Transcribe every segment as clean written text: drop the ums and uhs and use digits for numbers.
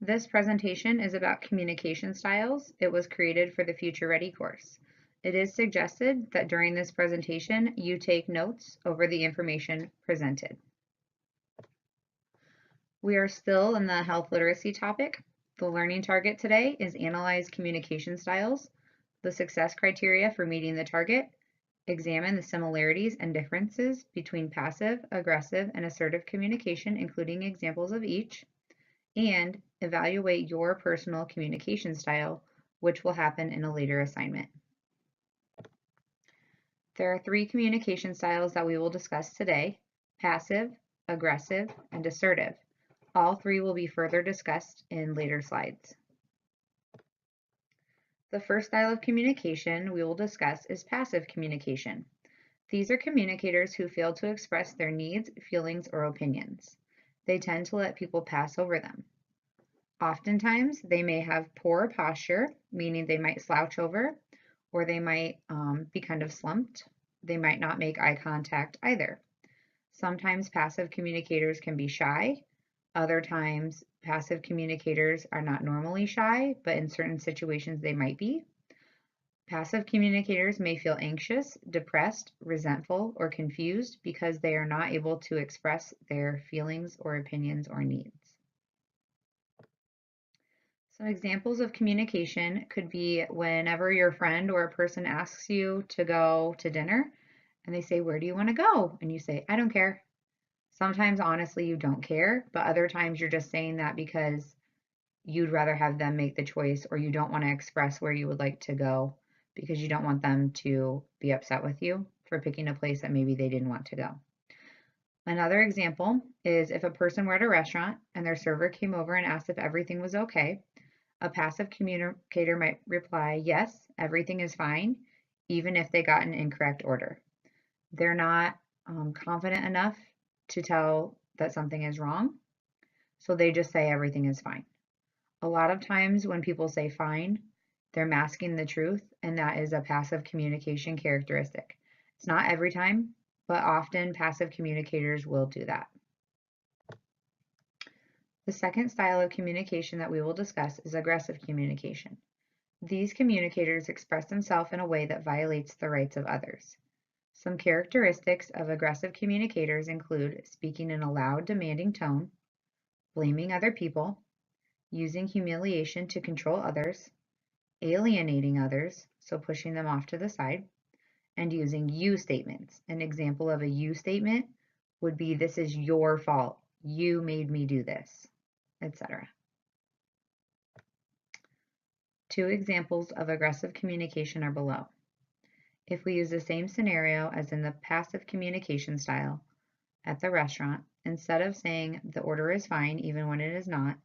This presentation is about communication styles. It was created for the Future Ready course. It is suggested that during this presentation, you take notes over the information presented. We are still in the health literacy topic. The learning target today is analyze communication styles, the success criteria for meeting the target, examine the similarities and differences between passive, aggressive, and assertive communication, including examples of each, and evaluate your personal communication style, which will happen in a later assignment. There are 3 communication styles that we will discuss today: passive, aggressive, and assertive. All 3 will be further discussed in later slides. The first style of communication we will discuss is passive communication. These are communicators who fail to express their needs, feelings, or opinions. They tend to let people pass over them. Oftentimes, they may have poor posture, meaning they might slouch over, or they might be kind of slumped. They might not make eye contact either. Sometimes passive communicators can be shy. Other times, passive communicators are not normally shy, but in certain situations they might be. Passive communicators may feel anxious, depressed, resentful, or confused because they are not able to express their feelings or opinions or needs. Some examples of communication could be whenever your friend or a person asks you to go to dinner and they say, "Where do you want to go?" And you say, "I don't care." Sometimes, honestly, you don't care, but other times you're just saying that because you'd rather have them make the choice, or you don't want to express where you would like to go because you don't want them to be upset with you for picking a place that maybe they didn't want to go. Another example is if a person were at a restaurant and their server came over and asked if everything was okay, a passive communicator might reply, "Yes, everything is fine," even if they got an incorrect order. They're not confident enough to tell that something is wrong, so they just say everything is fine. A lot of times when people say fine, they're masking the truth, and that is a passive communication characteristic. It's not every time, but often passive communicators will do that. The second style of communication that we will discuss is aggressive communication. These communicators express themselves in a way that violates the rights of others. Some characteristics of aggressive communicators include speaking in a loud, demanding tone, blaming other people, using humiliation to control others, alienating others, so pushing them off to the side, and using you statements. An example of a you statement would be, "This is your fault. You made me do this," etc. 2 examples of aggressive communication are below. If we use the same scenario as in the passive communication style at the restaurant, instead of saying the order is fine even when it is not,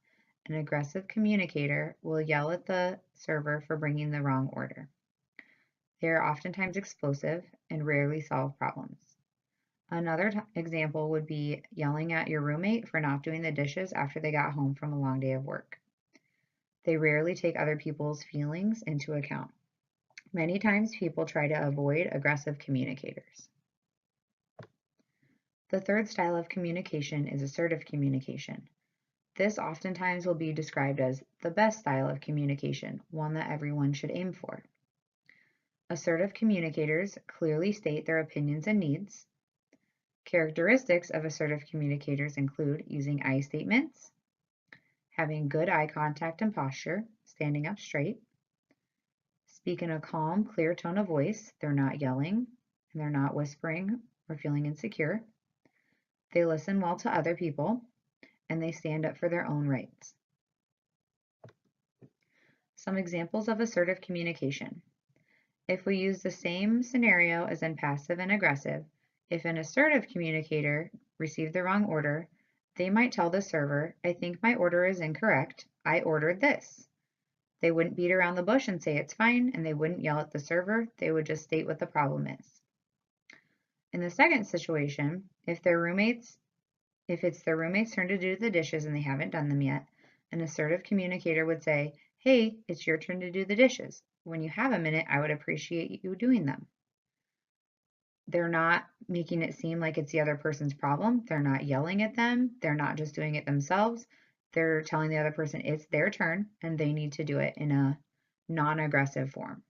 an aggressive communicator will yell at the server for bringing the wrong order. They are oftentimes explosive and rarely solve problems. Another example would be yelling at your roommate for not doing the dishes after they got home from a long day of work. They rarely take other people's feelings into account. Many times people try to avoid aggressive communicators. The third style of communication is assertive communication. This oftentimes will be described as the best style of communication, one that everyone should aim for. Assertive communicators clearly state their opinions and needs. Characteristics of assertive communicators include using I statements, having good eye contact and posture, standing up straight, speak in a calm, clear tone of voice. They're not yelling, and they're not whispering or feeling insecure. They listen well to other people, and they stand up for their own rights. Some examples of assertive communication. If we use the same scenario as in passive and aggressive, if an assertive communicator received the wrong order, they might tell the server, "I think my order is incorrect. I ordered this." They wouldn't beat around the bush and say it's fine, and they wouldn't yell at the server. They would just state what the problem is. In the second situation, if it's their roommate's turn to do the dishes and they haven't done them yet, an assertive communicator would say, "Hey, it's your turn to do the dishes. When you have a minute, I would appreciate you doing them." They're not making it seem like it's the other person's problem. They're not yelling at them. They're not just doing it themselves. They're telling the other person it's their turn and they need to do it in a non-aggressive form.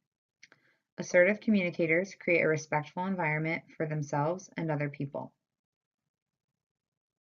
Assertive communicators create a respectful environment for themselves and other people.